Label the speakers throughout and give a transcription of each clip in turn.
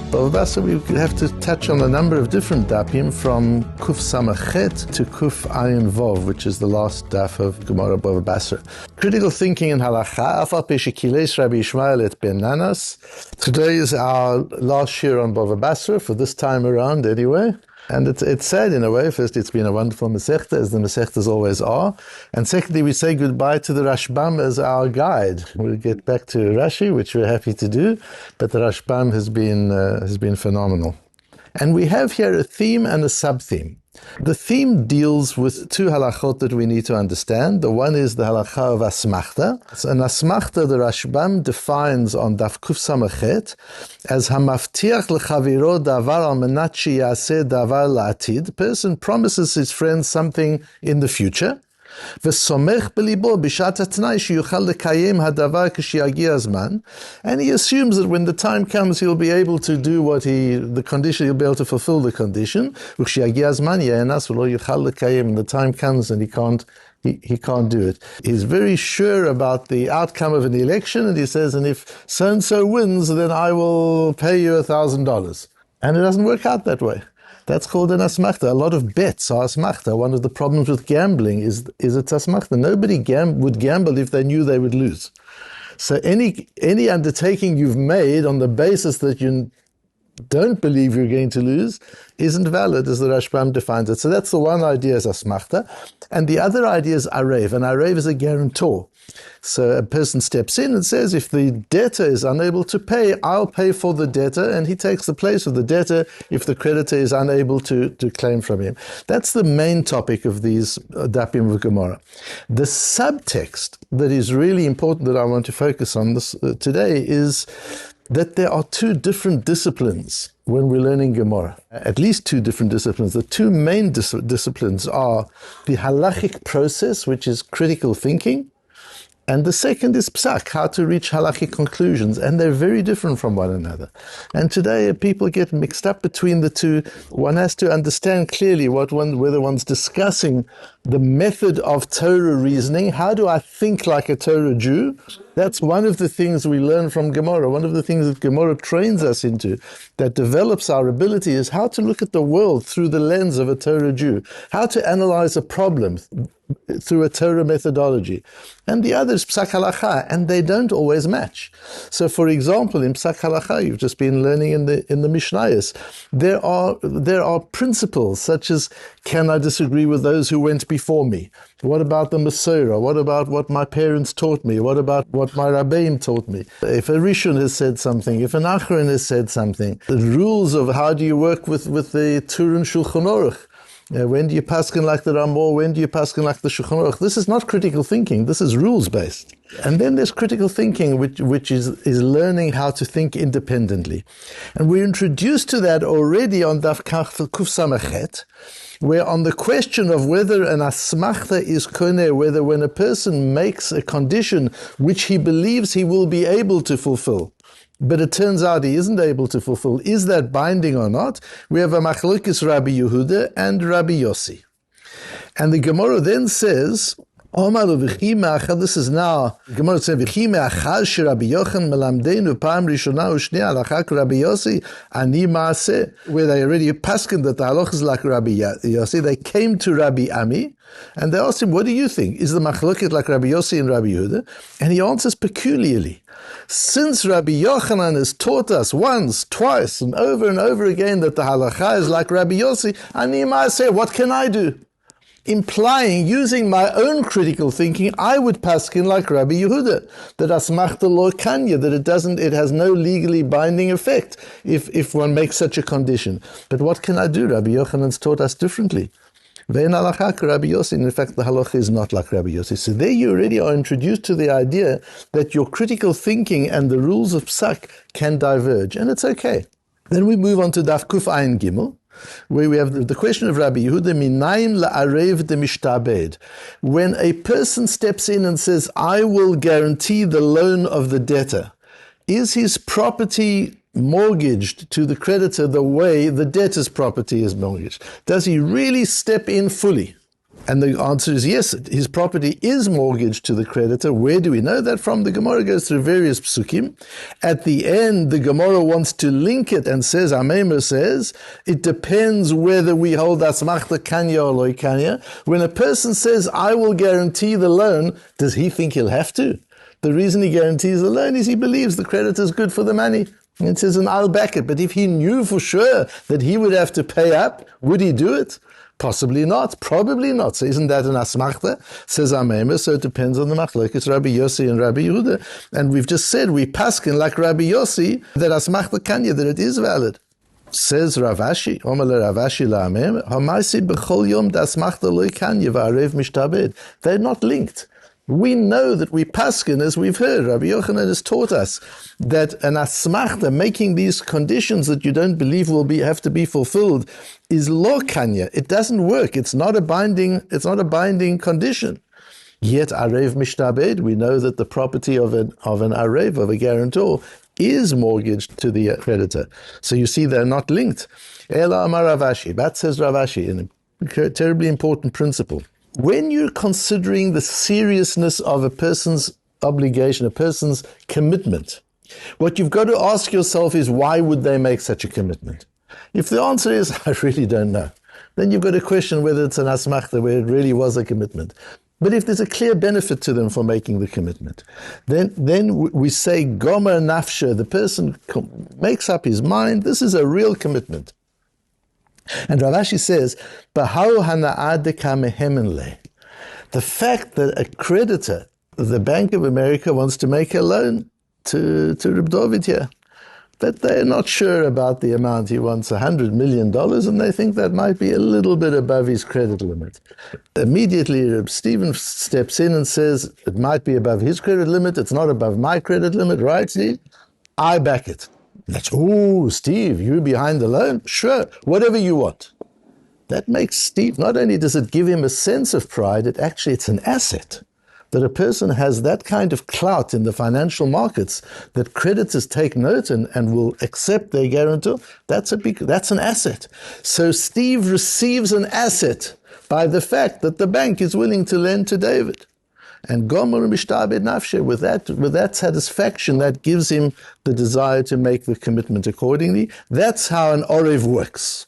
Speaker 1: Bava Batra, we have to touch on a number of different dapim from Kuf Samachet to Kuf Ayin Vov, which is the last daf of Gemara Bava Batra. Critical thinking in Halacha, Afal Pe Shekiles Rabbi Yishma'el et Ben Nanas. Today is our last year on Bava Batra, for this time around anyway. And it's sad in a way. First, it's been a wonderful Masechta, as the Masechtas always are. And secondly, we say goodbye to the Rashbam as our guide. We'll get back to Rashi, which we're happy to do, but the Rashbam has been phenomenal. And we have here a theme and a sub-theme. The theme deals with two halachot that we need to understand. The one is the halacha of asmachta. So an asmachta, the Rashbam defines on Daf Kuf Samachet as hamaftiach lechaviro davar al menat sheyaseh davar la'atid. The person promises his friend something in the future. וסומך בליבו בשעת התנאי שיוכל לקיים הדבר כשיגיע הזמן, and he assumes that when the time comes he'll be able to do he'll be able to fulfill the condition, וכשיגיע הזמן יאנס ולא יוכל לקיים, and the time comes and he can't do it. He's very sure about the outcome of an election, and he says, and if so-and-so wins, then I will pay you $1,000. And it doesn't work out that way. That's called an asmachta. A lot of bets are asmachta. One of the problems with gambling is it's asmachta. Nobody would gamble if they knew they would lose. So any undertaking you've made on the basis that you don't believe you're going to lose isn't valid, as the Rashbam defines it. So that's the one idea, is asmachta. And the other idea is arev. And arev is a guarantor. So a person steps in and says, if the debtor is unable to pay, I'll pay for the debtor, and he takes the place of the debtor if the creditor is unable to claim from him. That's the main topic of these dapim of Gemara. The subtext that is really important that I want to focus on this today is that there are two different disciplines when we're learning Gemara. At least two different disciplines. The two main disciplines are the halachik process, which is critical thinking, and the second is psak, how to reach halachik conclusions, and they're very different from one another. And today people get mixed up between the two. One has to understand clearly whether one's discussing the method of Torah reasoning. How do I think like a Torah Jew? That's one of the things we learn from Gemara. One of the things that Gemara trains us into, that develops our ability, is how to look at the world through the lens of a Torah Jew, how to analyze a problem through a Torah methodology. And the other is psak halacha, and they don't always match. So, for example, in psak halacha, you've just been learning in the Mishnayos, there are principles such as, can I disagree with those who went before me? What about the Masorah? What about what my parents taught me? What about what my Rabbeim taught me? If a Rishon has said something, if an Achron has said something, the rules of how do you work with the Turun Shulchan Aruch? When do you paskin like the Ramah? When do you paskin like the Shulchan Aruch? This is not critical thinking. This is rules-based. And then there's critical thinking, which is learning how to think independently. And we're introduced to that already on Daf Kuf Samachet, where on the question of whether an asmachta is koneh, whether when a person makes a condition which he believes he will be able to fulfill, but it turns out he isn't able to fulfill, is that binding or not? We have a machlokes Rabbi Yehuda and Rabbi Yossi. And the Gemara then says, this is now, Gemara says, Rabbi Yochanan melamdeinu pam rishona u'shniya halachak Rabbi Yossi ani maaseh, where they already paskin that the halach is like Rabbi Yossi. They came to Rabbi Ami, and they asked him, what do you think? Is the machloket like Rabbi Yossi and Rabbi Yehuda? And he answers peculiarly. Since Rabbi Yochanan has taught us once, twice, and over again that the halacha is like Rabbi Yossi, ani maaseh, what can I do? Implying, using my own critical thinking, I would paskin like Rabbi Yehuda, that asmachta lo kanya, that it has no legally binding effect if one makes such a condition. But what can I do? Rabbi Yochanan's taught us differently. Ve'en halachak Rabbi Yossi. In fact, the halacha is not like Rabbi Yossi. So there you already are introduced to the idea that your critical thinking and the rules of psak can diverge, and it's okay. Then we move on to Daf Kuf Ayin Gimel, where we have the question of Rabbi Yehuda, minayin la'arev de mishtabed. When a person steps in and says, I will guarantee the loan of the debtor, is his property mortgaged to the creditor the way the debtor's property is mortgaged? Does he really step in fully? And the answer is yes, his property is mortgaged to the creditor. Where do we know that from? The Gemara goes through various psukim. At the end, the Gemara wants to link it and says, Ameimer says, it depends whether we hold asmachta kanya or loy kanya. When a person says, I will guarantee the loan, does he think he'll have to? The reason he guarantees the loan is he believes the creditor is good for the money. And it says, and I'll back it. But if he knew for sure that he would have to pay up, would he do it? Possibly not, probably not. So isn't that an asmachta? Says Ameimer, so it depends on the machlokes. It's Rabbi Yossi and Rabbi Yehuda. And we've just said, we paskin like Rabbi Yossi, that asmachta kanya, that it is valid. Says Rav Ashi, Omer Rav Ashi la'Ameimer, hamaisi b'chol yom d'asmachta loy kanya v'arev mishtabed. They're not linked. We know that we paskin, as we've heard, Rabbi Yochanan has taught us, that an asmachta, making these conditions that you don't believe will have to be fulfilled, is lo kanya. It doesn't work. It's not a binding condition. Yet arev mishtabed, we know that the property of an arev, of a guarantor, is mortgaged to the creditor. So you see they're not linked. Ela amar Rav Ashi, that says Rav Ashi, in a terribly important principle. When you're considering the seriousness of a person's obligation, a person's commitment, what you've got to ask yourself is, why would they make such a commitment? If the answer is, I really don't know, then you've got to question whether it's an asmachta, where it really was a commitment. But if there's a clear benefit to them for making the commitment, then we say, gomer nafshe, the person makes up his mind, this is a real commitment. And Rav Ashi says, the fact that a creditor, the Bank of America, wants to make a loan to Reb David here, that they're not sure about the amount. He wants $100 million, and they think that might be a little bit above his credit limit. Immediately, Reb Stephen steps in and says, it might be above his credit limit, it's not above my credit limit, right, Steve? I back it. That's, oh, Steve, you behind the loan? Sure, whatever you want. That makes Steve, not only does it give him a sense of pride, it's an asset. That a person has that kind of clout in the financial markets, that creditors take note and will accept their guarantor, that's an asset. So Steve receives an asset by the fact that the bank is willing to lend to David. And Gomer Mishtabed Nafshe, with that satisfaction, that gives him the desire to make the commitment accordingly. That's how an Orev works.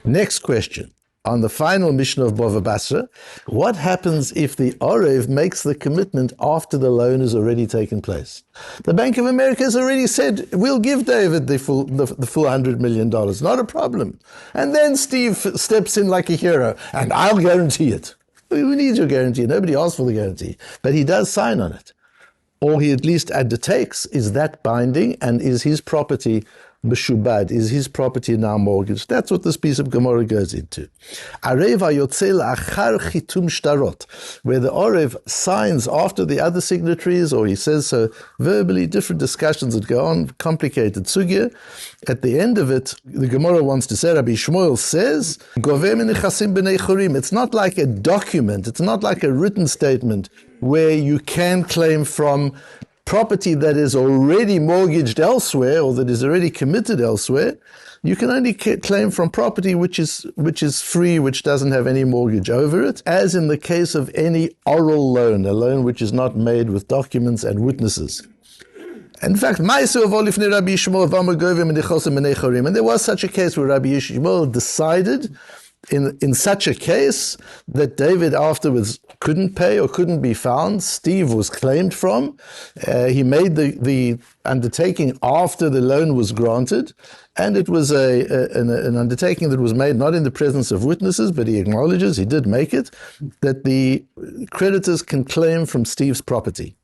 Speaker 1: Next question. On the final Mishnah of Bava Batra, what happens if the Orev makes the commitment after the loan has already taken place? The Bank of America has already said, we'll give David the full $100 million, not a problem. And then Steve steps in like a hero, and I'll guarantee it. Who needs your guarantee? Nobody asked for the guarantee. But he does sign on it. Or he at least undertakes, is that binding, and is his property Meshubad, is his property now mortgaged? That's what this piece of Gemara goes into. Arev hayotzel achar chitum shtarot, where the Orev signs after the other signatories, or he says so verbally, different discussions that go on, complicated sugya. At the end of it, the Gemara wants to say, Rabbi Yishma'el says, govem nechasim b'nei chorim. It's not like a document, it's not like a written statement where you can claim from property that is already mortgaged elsewhere, or that is already committed elsewhere. You can only claim from property which is free, which doesn't have any mortgage over it, as in the case of any oral loan, a loan which is not made with documents and witnesses. In fact, and there was such a case where Rabbi Yishmael decided in such a case that David afterwards couldn't pay or couldn't be found. Steve was claimed from. He made the undertaking after the loan was granted, and it was an undertaking that was made not in the presence of witnesses, but he acknowledges, he did make it, that the creditors can claim from Steve's property.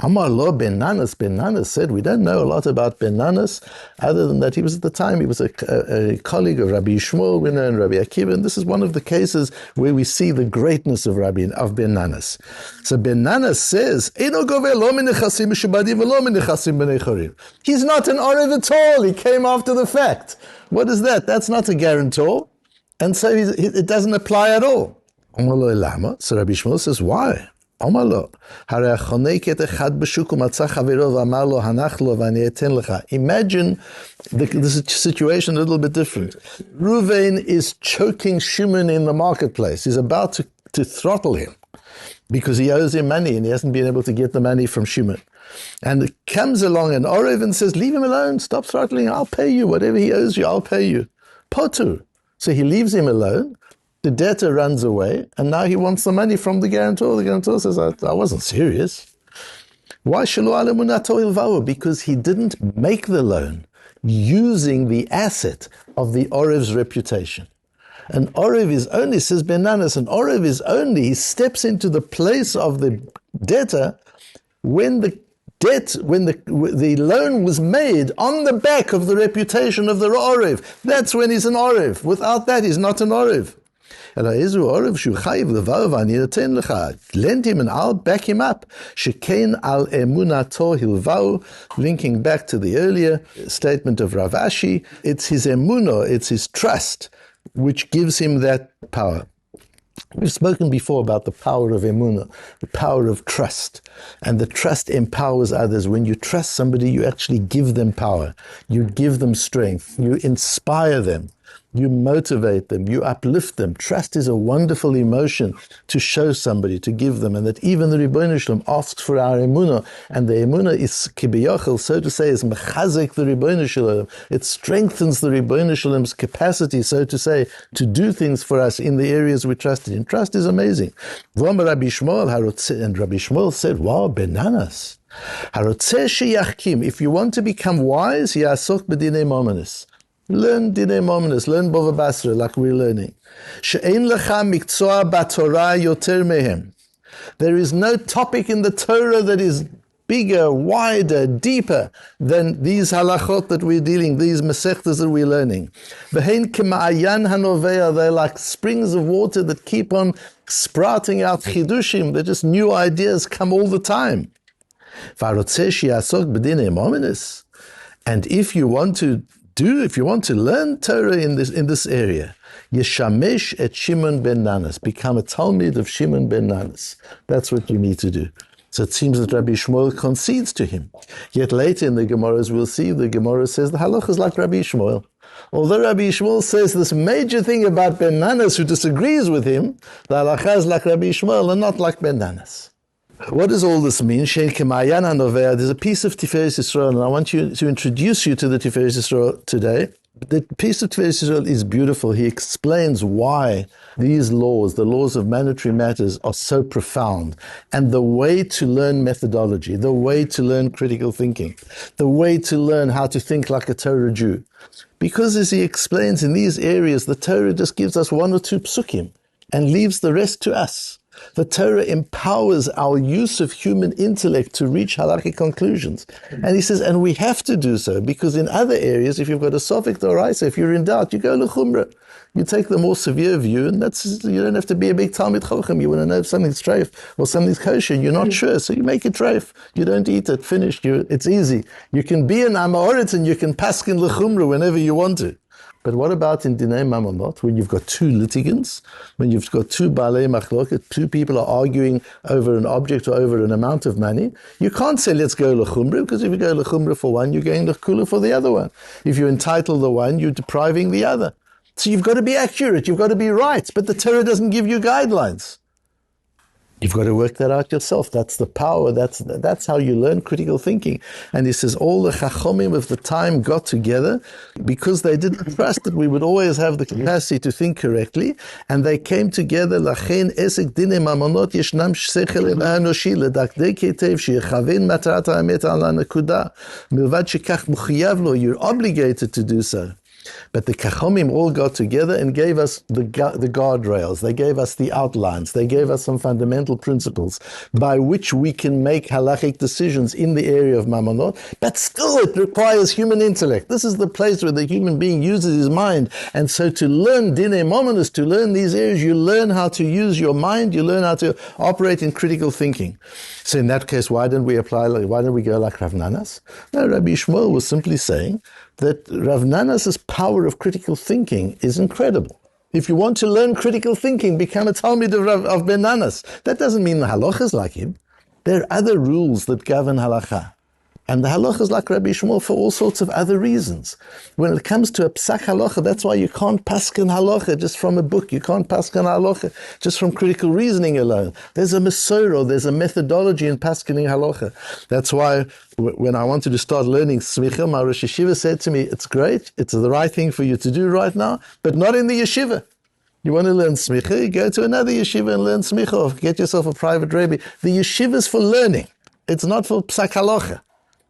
Speaker 1: Amar lo Ben Nanas. Ben Nanas said, we don't know a lot about Ben Nanas, other than that he was at the time, he was a colleague of Rabbi Yishmael, we know, and Rabbi Akiva, and this is one of the cases where we see the greatness of Ben Nanas. So Ben Nanas says, he's not an Orev at all, he came after the fact. What is that? That's not a guarantor, and so it doesn't apply at all. So Rabbi Yishmael says, why? Imagine the situation a little bit different. Ruvain is choking Shimon in the marketplace. He's about to to throttle him because he owes him money and he hasn't been able to get the money from Shimon. And it comes along an Orev and says, leave him alone, stop throttling, I'll pay you, whatever he owes you, I'll pay you. Potur. So he leaves him alone, the debtor runs away, and now he wants the money from the guarantor. The guarantor says, I wasn't serious. Why shelo ala emunato hilvao? Because he didn't make the loan using the asset of the Orev's reputation. An Orev is only, says Benanas, an Orev is only, he steps into the place of the debtor when the loan was made on the back of the reputation of the Orev. That's when he's an Orev. Without that, he's not an Orev. Lend him and I'll back him up. Shekein al emunato hilvau, linking back to the earlier statement of Rav Ashi, it's his emunah, it's his trust, which gives him that power. We've spoken before about the power of emunah, the power of trust. And the trust empowers others. When you trust somebody, you actually give them power. You give them strength. You inspire them. You motivate them, you uplift them. Trust is a wonderful emotion to show somebody, to give them, and that even the Ribbono Shel Olam asks for our emunah, and the emunah is kibiyachel, so to say, is mechazek the Ribbono Shel Olam. It strengthens the Ribbono Shel Olam's capacity, so to say, to do things for us in the areas we trusted in. Trust is amazing. And Rabbi Yishmael said, wow, bananas. If you want to become wise, yasok b'dinei momenis. Learn Dinei Mominus, learn Bava Batra like we're learning. She'ein lecha miktsua b'Torah yoter mehem. There is no topic in the Torah that is bigger, wider, deeper than these halachot that we're dealing, these mesechtas that we're learning. V'hein k'ma'ayan hanovea, they're like springs of water that keep on sprouting out chidushim. They're just new ideas come all the time. V'arotzeh she'yasok b'dinei mominus. And if you want to learn Torah in this area, Yeshamesh et Shimon ben Nanas, become a Talmud of Shimon ben Nanas. That's what you need to do. So it seems that Rabbi Yishmael concedes to him. Yet later in the Gemaras, we'll see the Gemara says the halacha is like Rabbi Yishmael. Although Rabbi Yishmael says this major thing about ben Nanas who disagrees with him, the halacha is like Rabbi Yishmael and not like ben Nanas. What does all this mean? There's a piece of Tiferes Yisrael, and I want to introduce you to the Tiferes Yisrael today. The piece of Tiferes Yisrael is beautiful. He explains why these laws, the laws of monetary matters, are so profound, and the way to learn methodology, the way to learn critical thinking, the way to learn how to think like a Torah Jew. Because as he explains in these areas, the Torah just gives us one or two psukim and leaves the rest to us. The Torah empowers our use of human intellect to reach halachik conclusions. And he says, and we have to do so, because in other areas, if you've got a sofik d'oraisa, if you're in doubt, you go l'chumra. You take the more severe view, and you don't have to be a big Talmid Chochem. You want to know if something's treif or something's kosher, you're not sure, so you make it treif. You don't eat it, finished. It's easy. You can be an Amoritz and you can paskin l'chumra whenever you want to. But what about in Dinei Mamonot, when you've got two litigants, when you've got two Baalei Machloket, two people are arguing over an object or over an amount of money? You can't say, let's go l'chumra, because if you go l'chumra for one, you're going l'chula for the other one. If you entitle the one, you're depriving the other. So you've got to be accurate, you've got to be right, but the Torah doesn't give you guidelines. You've got to work that out yourself. That's the power. That's how you learn critical thinking. And he says all the chachomim of the time got together because they didn't trust that we would always have the capacity to think correctly, and they came together. Lachen esek dinei mamonot yeshnam sechel ha'anoshi ledakdek hetev sheyechaven matarat ha'emet al ha'nekuda milvad shekach muchayav lo. You're obligated to do so. But the Chachomim all got together and gave us the guardrails. They gave us the outlines. They gave us some fundamental principles by which we can make halachic decisions in the area of Mamonot. But still, it requires human intellect. This is the place where the human being uses his mind. And so to learn Dinei Mominus, to learn these areas, you learn how to use your mind. You learn how to operate in critical thinking. So in that case, why don't we go like Rav Nanas? No, Rabbi Yishmael was simply saying that Rav Nanas's power of critical thinking is incredible. If you want to learn critical thinking, become a Talmud of Ben Nanas. That doesn't mean the halacha is like him. There are other rules that govern halacha. And the halacha is like Rabbi Yishmael for all sorts of other reasons. When it comes to a psak halacha, that's why you can't paskin halacha just from a book. You can't paskin halacha just from critical reasoning alone. There's a mesoro, there's a methodology in paskining halacha. That's why when I wanted to start learning smicha, my Rosh Yeshiva said to me, it's great, it's the right thing for you to do right now, but not in the yeshiva. You want to learn smicha, you go to another yeshiva and learn smicha, or get yourself a private rebbe. The yeshiva is for learning. It's not for psak halacha.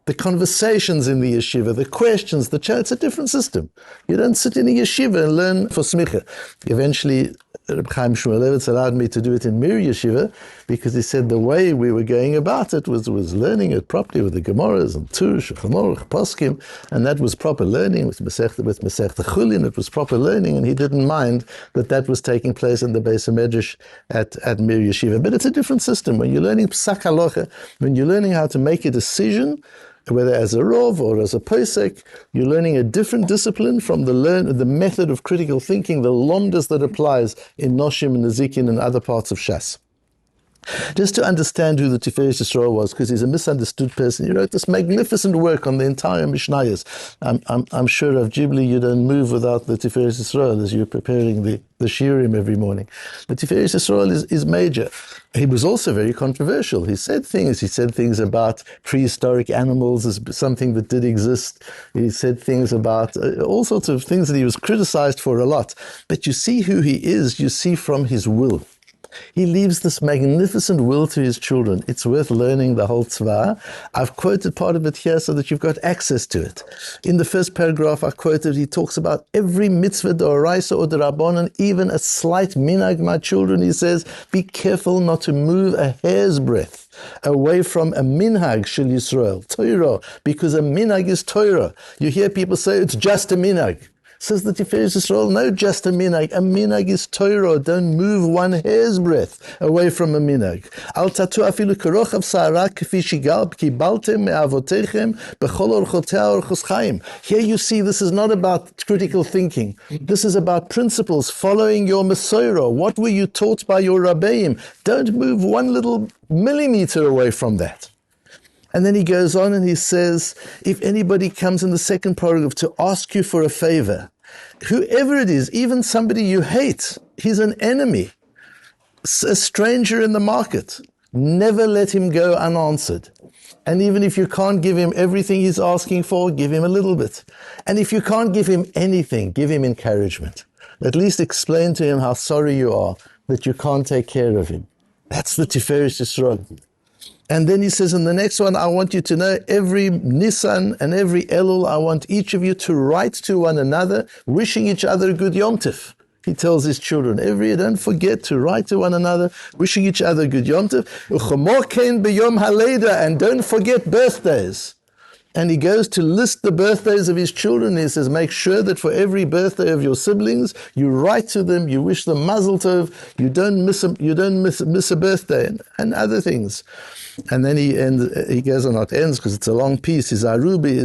Speaker 1: The conversations in the yeshiva, the questions, it's a different system. You don't sit in a yeshiva and learn for smicha. Eventually, Reb Chaim Shmulevitz allowed me to do it in Mir Yeshiva because he said the way we were going about it was learning it properly with the Gemaras and Tur, Shulchan Aruch, Poskim, and that was proper learning with Masechta Chulin. It was proper learning, and he didn't mind that was taking place in the Beis HaMedrash at Mir Yeshiva. But it's a different system. When you're learning Psak Halacha, when you're learning how to make a decision, whether as a Rov or as a Posek, you're learning a different discipline from the method of critical thinking, the lomdas that applies in Noshim and Nezikin and other parts of Shas. Just to understand who the Tiferes Yisrael was, because he's a misunderstood person. He wrote this magnificent work on the entire Mishnayos. I'm sure of Ghibli, you don't move without the Tiferes Yisrael as you're preparing the shiurim every morning. The Tiferes Yisrael is major. He was also very controversial. He said things about prehistoric animals as something that did exist. He said things about all sorts of things that he was criticized for a lot. But you see who he is, you see from his will. He leaves this magnificent will to his children. It's worth learning the whole tzvah. I've quoted part of it here so that you've got access to it. In the first paragraph I quoted, he talks about every mitzvah, d'oraisa or d'rabbanan, even a slight minhag, my children, he says, be careful not to move a hair's breadth away from a minhag shel Yisrael, Torah, because a minhag is Torah. You hear people say it's just a minhag. Says the Tiferes Yisrael, no, just a minhag. A minhag is Torah. Don't move one hair's breadth away from a minhag. Al tatu afilu kerochav sa'ara k'fi shigal kibaltem me'avotechem b'chol orchotea orchos chaim. Here you see this is not about critical thinking. This is about principles, following your Mesorah. What were you taught by your Rabbeim? Don't move one little millimeter away from that. And then he goes on and he says, if anybody comes in the second paragraph to ask you for a favor, whoever it is, even somebody you hate, he's an enemy, a stranger in the market, never let him go unanswered. And even if you can't give him everything he's asking for, give him a little bit. And if you can't give him anything, give him encouragement. At least explain to him how sorry you are that you can't take care of him. That's the Tiferes Yisrael. And then he says in the next one, I want you to know every Nisan and every Elul, I want each of you to write to one another, wishing each other a good Yom Tov. He tells his children, don't forget to write to one another, wishing each other a good Yom Tov. And don't forget birthdays. And he goes to list the birthdays of his children. He says, make sure that for every birthday of your siblings, you write to them, you wish them mazel tov, you don't miss a birthday, and other things. And then he goes on, not ends because it's a long piece. His Arubi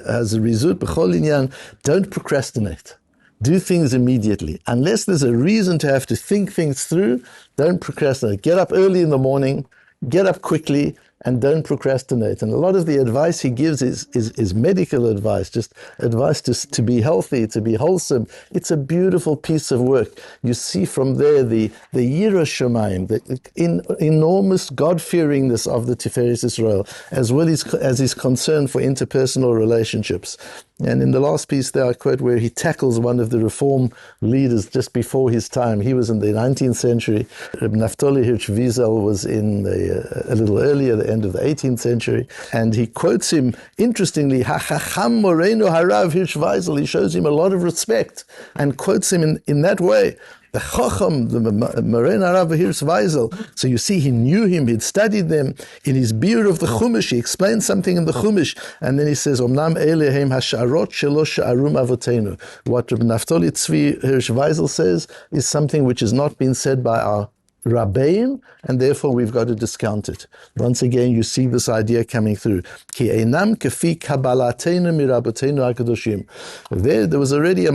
Speaker 1: has a rizut b'chol inyan. Don't procrastinate. Do things immediately. Unless there's a reason to have to think things through, don't procrastinate. Get up early in the morning, get up quickly, and don't procrastinate. And a lot of the advice he gives is medical advice, just advice to be healthy, to be wholesome. It's a beautiful piece of work. You see from there the Yira Shamayim, the enormous God-fearingness of the Tiferes Yisrael, as well as his concern for interpersonal relationships. And in the last piece there, I quote where he tackles one of the reform leaders just before his time. He was in the 19th century. Reb Naftali Hirsch Wiesel was in a little earlier, the end of the 18th century. And he quotes him, interestingly, HaChacham Moreno Harav Hirsch Wiesel. He shows him a lot of respect and quotes him in that way. The Chacham, the Moreno Harav Hirsch Wiesel. So you see, he knew him, he'd studied them. In his biur of the Chumash, he explained something in the Chumash, and then he says, Omnam Elehem Hasharot Shelo Sha'arum Avotenu. What Rabbi Naftali Tzvi Hirsch Wiesel says is something which has not been said by our Rabbeim, and therefore we've got to discount it. Once again, you see this idea coming through. Ki einam kefi kabbalatenu mirabotenu hakadoshim. There was already a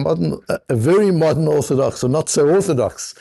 Speaker 1: very modern Orthodox, or not so Orthodox,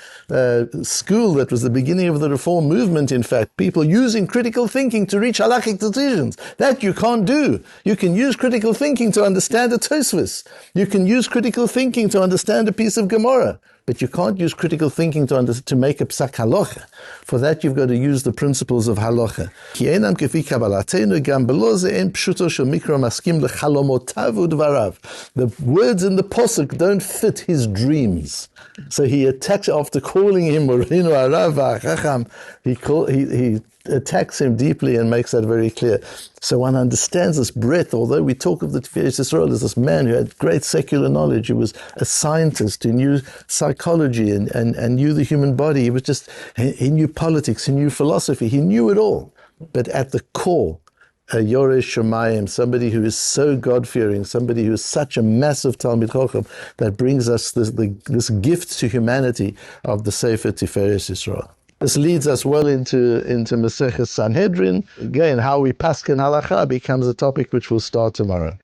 Speaker 1: school that was the beginning of the Reform movement, in fact, people using critical thinking to reach halachik decisions. That you can't do. You can use critical thinking to understand a Tosfos. You can use critical thinking to understand a piece of Gemara. But you can't use critical thinking to make a psak halacha. For that, you've got to use the principles of halacha. Ki einam kefi kabbalatenu gam belo ze ein pshuto shel mikra maskim lechalomotav udvarav. The words in the posuk don't fit his dreams. So he attacks, after calling him Morinu Arav Chacham, he attacks him deeply and makes that very clear. So one understands this breadth. Although we talk of the Tiferes Yisrael as this man who had great secular knowledge, he was a scientist, he knew psychology and knew the human body. He knew politics, he knew philosophy, he knew it all. But at the core, a Yoreh Shemayim, somebody who is so God-fearing, somebody who is such a massive Talmid Chacham, that brings us this gift to humanity of the Sefer Tiferes Yisrael. This leads us well into Maseches Sanhedrin. Again, how we paskin halacha becomes a topic which we'll start tomorrow.